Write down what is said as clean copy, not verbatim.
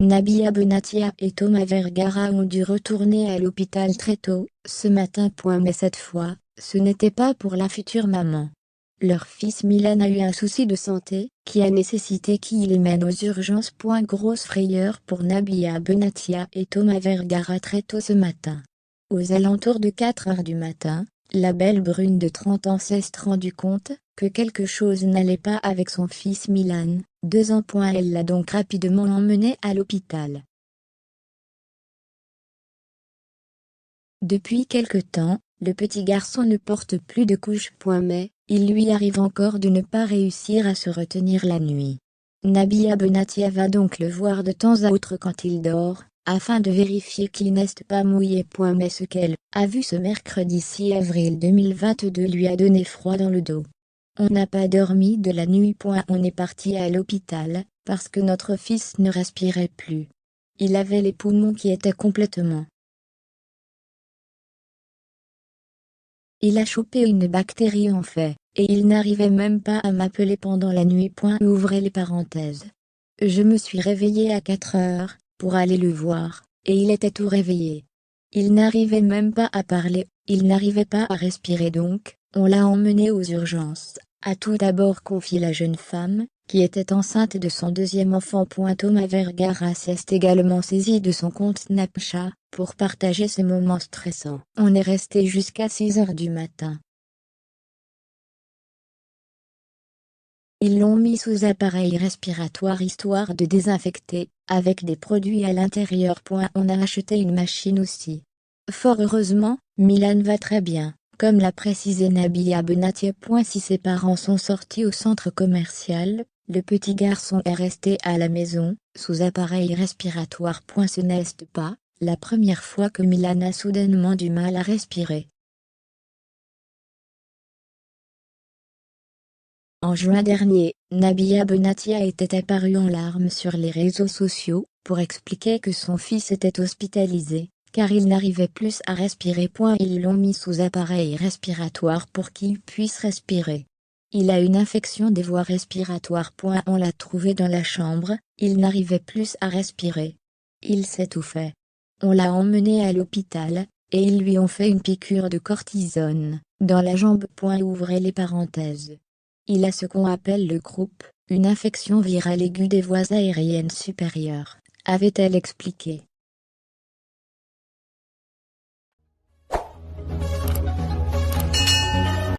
Nabila Benatia et Thomas Vergara ont dû retourner à l'hôpital très tôt ce matin. Mais cette fois, ce n'était pas pour la future maman. Leur fils Milan a eu un souci de santé qui a nécessité qu'il les mène aux urgences. Grosse frayeur pour Nabila Benatia et Thomas Vergara très tôt ce matin. Aux alentours de 4 heures du matin, la belle brune de 30 ans s'est rendu compte que quelque chose n'allait pas avec son fils Milan, 2 ans. Elle l'a donc rapidement emmené à l'hôpital. Depuis quelque temps, le petit garçon ne porte plus de couche. Mais il lui arrive encore de ne pas réussir à se retenir la nuit. Nabila Benatia va donc le voir de temps à autre quand il dort, afin de vérifier qu'il n'est pas mouillé. Mais ce qu'elle a vu ce mercredi 6 avril 2022 lui a donné froid dans le dos. On n'a pas dormi de la nuit. On est parti à l'hôpital, parce que notre fils ne respirait plus. Il avait les poumons qui étaient complètement. Il a chopé une bactérie en fait, et il n'arrivait même pas à m'appeler pendant la nuit. Ouvrez les parenthèses. Je me suis réveillée à 4 heures, pour aller le voir, et il était tout réveillé. Il n'arrivait même pas à parler, il n'arrivait pas à respirer donc, on l'a emmené aux urgences, a tout d'abord confié la jeune femme, qui était enceinte de son deuxième enfant. Thomas Vergara s'est également saisi de son compte Snapchat, pour partager ces moments stressants. On est resté jusqu'à 6 heures du matin. Ils l'ont mis sous appareil respiratoire histoire de désinfecter, avec des produits à l'intérieur. On a acheté une machine aussi. Fort heureusement, Milan va très bien, comme l'a précisé Nabila Benatia. Si ses parents sont sortis au centre commercial, le petit garçon est resté à la maison, sous appareil respiratoire. Ce n'est pas la première fois que Milan a soudainement du mal à respirer. En juin dernier, Nabila Benatia était apparue en larmes sur les réseaux sociaux, pour expliquer que son fils était hospitalisé, car il n'arrivait plus à respirer. Ils l'ont mis sous appareil respiratoire pour qu'il puisse respirer. Il a une infection des voies respiratoires. On l'a trouvé dans la chambre, il n'arrivait plus à respirer. Il s'étouffait. On l'a emmené à l'hôpital, et ils lui ont fait une piqûre de cortisone, dans la jambe. Ouvrez les parenthèses. Il a ce qu'on appelle le croup, une infection virale aiguë des voies aériennes supérieures, avait-elle expliqué.